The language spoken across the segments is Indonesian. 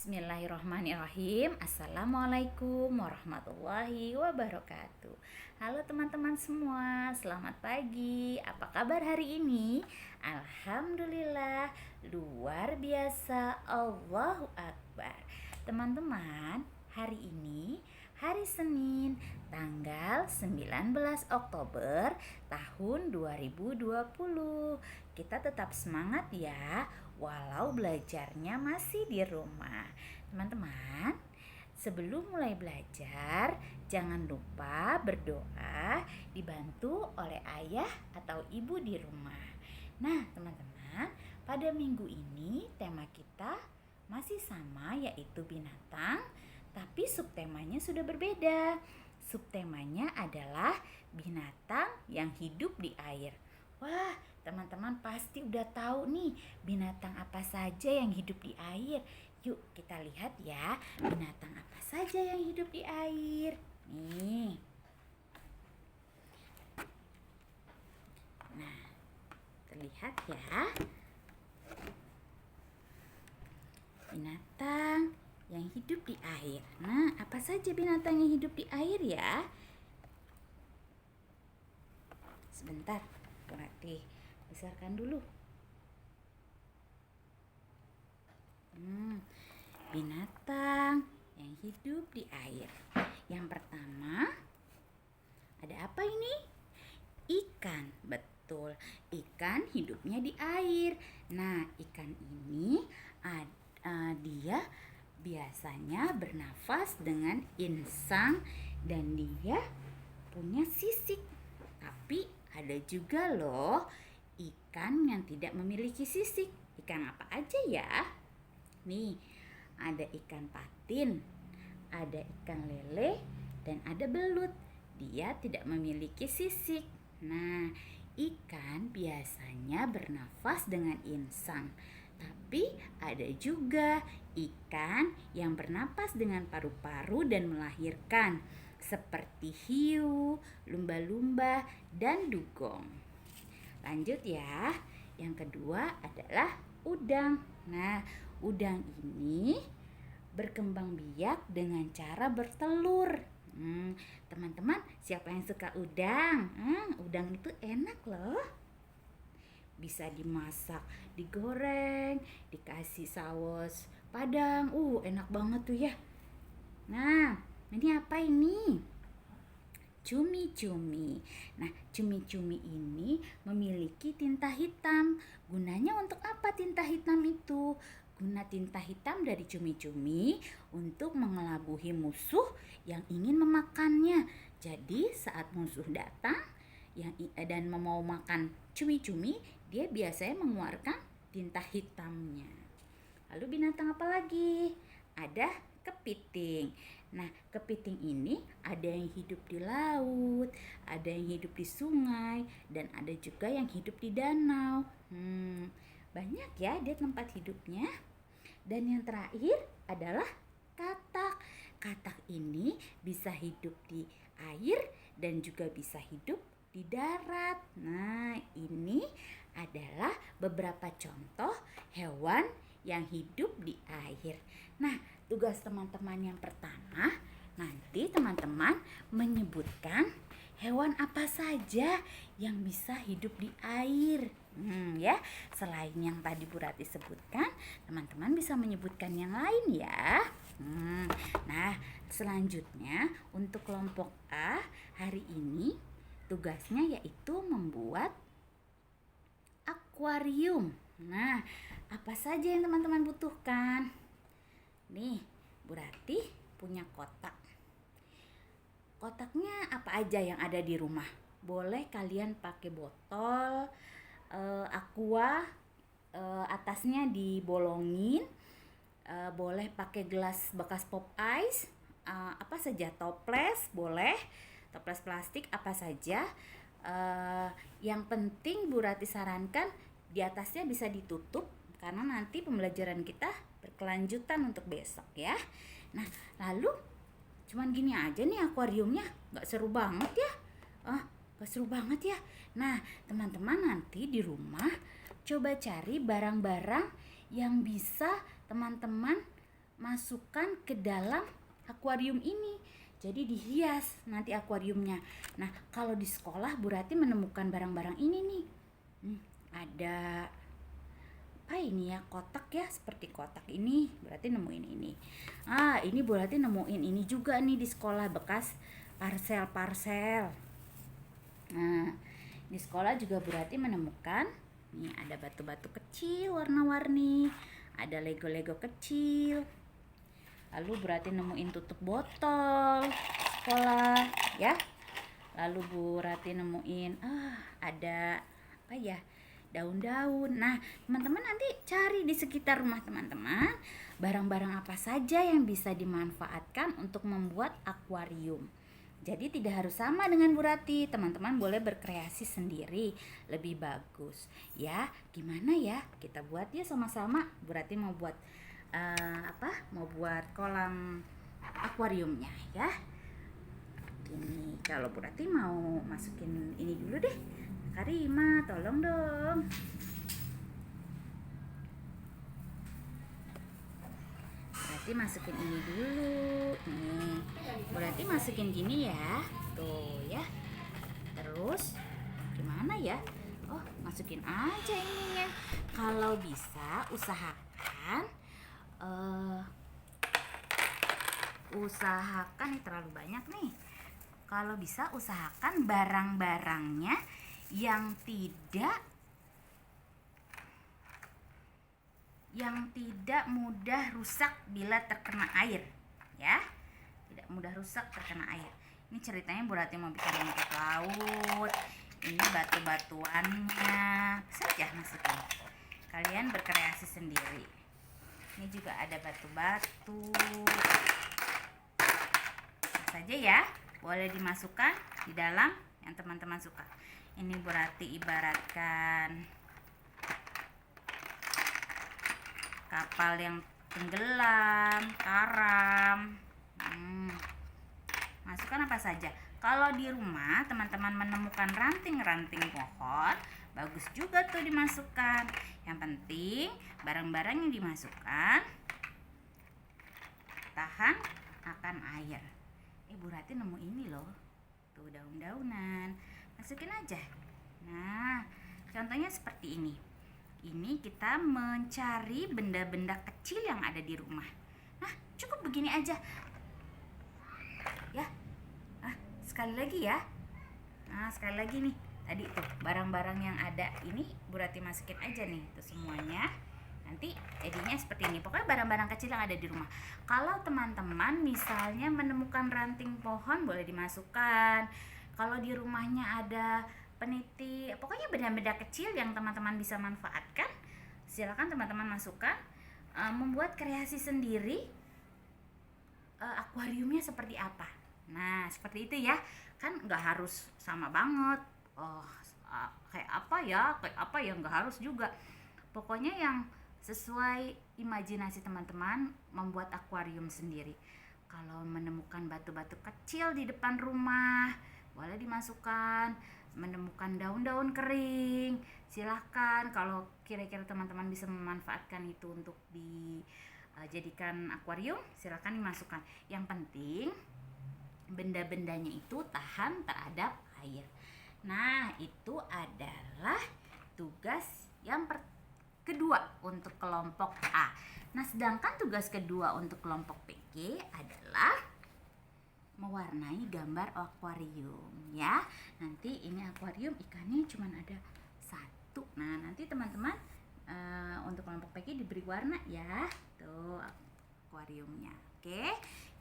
Bismillahirrahmanirrahim. Assalamualaikum warahmatullahi wabarakatuh. Halo teman-teman semua, selamat pagi. Apa kabar hari ini? Alhamdulillah, luar biasa. Allahu Akbar. Teman-teman, hari ini hari Senin, tanggal 19 Oktober tahun 2020. Kita tetap semangat ya, walau belajarnya masih di rumah. Teman-teman, sebelum mulai belajar, jangan lupa berdoa dibantu oleh ayah atau ibu di rumah. Nah, teman-teman, pada minggu ini tema kita masih sama, yaitu binatang, tapi subtemanya sudah berbeda. Subtemanya adalah binatang yang hidup di air. Wah, teman-teman pasti udah tahu nih binatang apa saja yang hidup di air. Yuk kita lihat ya, binatang apa saja yang hidup di air. Nih. Nah, terlihat ya. Binatang yang hidup di air. Nah, apa saja binatang yang hidup di air ya? Sebentar, berarti besarkan dulu. Binatang yang hidup di air. Yang pertama, ada apa ini? Ikan, betul. Ikan hidupnya di air. Nah, ikan ini dia biasanya bernafas dengan insang dan dia punya sisik. Tapi ada juga loh ikan yang tidak memiliki sisik. Ikan apa aja ya? Nih, ada ikan patin, ada ikan lele, dan ada belut. Dia tidak memiliki sisik. Nah, ikan biasanya bernafas dengan insang. Tapi ada juga ikan yang bernapas dengan paru-paru dan melahirkan, seperti hiu, lumba-lumba, dan dugong. Lanjut ya. Yang kedua adalah udang. Nah, udang ini berkembang biak dengan cara bertelur. Teman-teman, siapa yang suka udang? Udang itu enak loh. Bisa dimasak, digoreng, dikasih saus padang. Enak banget tuh ya. Nah, ini apa ini? Cumi-cumi. Nah, cumi-cumi ini memiliki tinta hitam. Gunanya untuk apa tinta hitam itu? Guna tinta hitam dari cumi-cumi untuk mengelabuhi musuh yang ingin memakannya. Jadi saat musuh datang dan mau makan cumi-cumi, dia biasanya mengeluarkan tinta hitamnya. Lalu binatang apa lagi? Ada kepiting. Nah, kepiting ini ada yang hidup di laut, ada yang hidup di sungai, dan ada juga yang hidup di danau. Banyak ya dia tempat hidupnya. Dan yang terakhir adalah katak. Katak ini bisa hidup di air dan juga bisa hidup di darat. Nah, ini adalah beberapa contoh hewan yang hidup di air. Nah, tugas teman-teman yang pertama, nanti teman-teman menyebutkan hewan apa saja yang bisa hidup di air. Ya, selain yang tadi Bu Rati sebutkan, teman-teman bisa menyebutkan yang lain ya. Nah, selanjutnya untuk kelompok A hari ini tugasnya yaitu membuat akuarium. Nah, apa saja yang teman-teman butuhkan? Nih, Bu Rati punya kotak. Kotaknya apa aja yang ada di rumah? Boleh kalian pakai botol aqua, atasnya dibolongin. Boleh pakai gelas bekas pop ice, apa saja, toples boleh, toples plastik apa saja. Yang penting Bu Rati sarankan di atasnya bisa ditutup karena nanti pembelajaran kita berkelanjutan untuk besok ya. Nah, lalu cuman gini aja nih akuariumnya, gak seru banget ya. Gak seru banget ya. Nah, teman-teman nanti di rumah coba cari barang-barang yang bisa teman-teman masukkan ke dalam akuarium ini. Jadi dihias nanti akuariumnya. Nah, kalau di sekolah Bu Rati menemukan barang-barang ini nih. Ada apa ini ya, kotak ya, seperti kotak ini berarti nemuin ini. Ini berarti nemuin ini juga nih di sekolah, bekas parsel-parsel. Nah, di sekolah juga berarti menemukan nih ada batu-batu kecil warna-warni, ada lego-lego kecil. Lalu berarti nemuin tutup botol sekolah ya. Lalu Bu Rati nemuin ada apa ya, daun-daun. Nah, teman-teman nanti cari di sekitar rumah teman-teman barang-barang apa saja yang bisa dimanfaatkan untuk membuat akuarium. Jadi tidak harus sama dengan Bu Rati, teman-teman boleh berkreasi sendiri, lebih bagus. Ya, gimana ya? Kita buat ya sama-sama. Bu Rati mau buat mau buat kolam akuariumnya ya. Ini kalau Bu Rati mau masukin ini dulu deh. Karima, tolong dong. Berarti masukin ini dulu. Nih, berarti masukin gini ya. Tuh ya. Terus gimana ya? Oh, masukin aja ini ya. Kalau bisa usahakan ini terlalu banyak nih. Kalau bisa usahakan barang-barangnya yang tidak mudah rusak bila terkena air ya. Tidak mudah rusak terkena air. Ini ceritanya Bu Rati mau bikin rumput laut. Ini batu-batuannya saja masukin. Kalian berkreasi sendiri. Ini juga ada batu-batu saja ya, boleh dimasukkan di dalam yang teman-teman suka. Ini Bu Rati ibaratkan kapal yang tenggelam, karam. Masukkan apa saja. Kalau di rumah teman-teman menemukan ranting-ranting pohon, bagus juga tuh dimasukkan. Yang penting barang-barang yang dimasukkan tahan akan air. Bu Rati nemu ini loh, tuh daun-daunan, masukin aja. Nah, contohnya seperti ini. Ini kita mencari benda-benda kecil yang ada di rumah. Nah, cukup begini aja ya. Sekali lagi ya. Nah, sekali lagi nih. Tadi tuh barang-barang yang ada ini Bu Rati masukin aja nih tuh semuanya. Nanti jadinya seperti ini. Pokoknya barang-barang kecil yang ada di rumah. Kalau teman-teman misalnya menemukan ranting pohon, boleh dimasukkan. Kalau di rumahnya ada peniti, pokoknya benda-benda kecil yang teman-teman bisa manfaatkan, silakan teman-teman masukkan. Membuat kreasi sendiri akuariumnya seperti apa. Nah, seperti itu ya. Kan nggak harus sama banget. Kayak apa ya, nggak harus juga. Pokoknya yang sesuai imajinasi teman-teman membuat akuarium sendiri. Kalau menemukan batu-batu kecil di depan rumah, boleh dimasukkan. Menemukan daun-daun kering, silahkan. Kalau kira-kira teman-teman bisa memanfaatkan itu untuk dijadikan akuarium, silahkan dimasukkan. Yang penting benda-bendanya itu tahan terhadap air. Nah, itu adalah tugas yang kedua untuk kelompok A. Nah, sedangkan tugas kedua untuk kelompok PG adalah mewarnai gambar akuarium ya. Nanti ini akuarium ikannya cuma ada satu. Nah, nanti teman-teman untuk kelompok PG diberi warna ya. Tuh akuariumnya. Oke.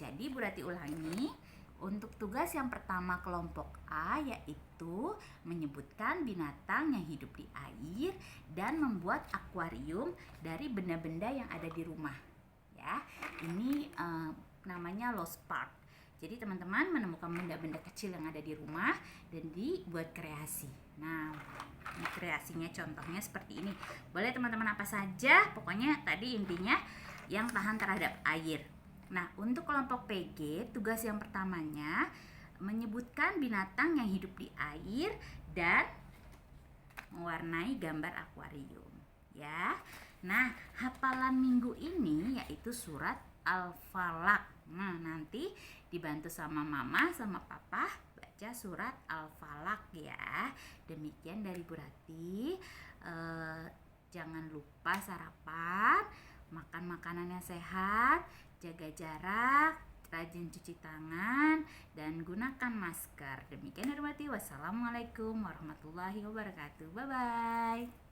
Jadi Bu Rati ulangi. Untuk tugas yang pertama kelompok A yaitu menyebutkan binatang yang hidup di air dan membuat akuarium dari benda-benda yang ada di rumah. Ya, ini namanya lost part. Jadi teman-teman menemukan benda-benda kecil yang ada di rumah dan dibuat kreasi. Nah, ini kreasinya contohnya seperti ini. Boleh teman-teman apa saja, pokoknya tadi intinya yang tahan terhadap air. Nah, untuk kelompok PG, tugas yang pertamanya menyebutkan binatang yang hidup di air dan mewarnai gambar akuarium, ya. Nah, hafalan minggu ini yaitu surat Al-Falaq. Nah, nanti dibantu sama mama sama papa baca surat Al-Falaq ya. Demikian dari Bu Rati. Jangan lupa sarapan, makan makanan yang sehat, jaga jarak, rajin cuci tangan, dan gunakan masker. Demikian dari Bu Rati. Wassalamualaikum warahmatullahi wabarakatuh. Bye-bye.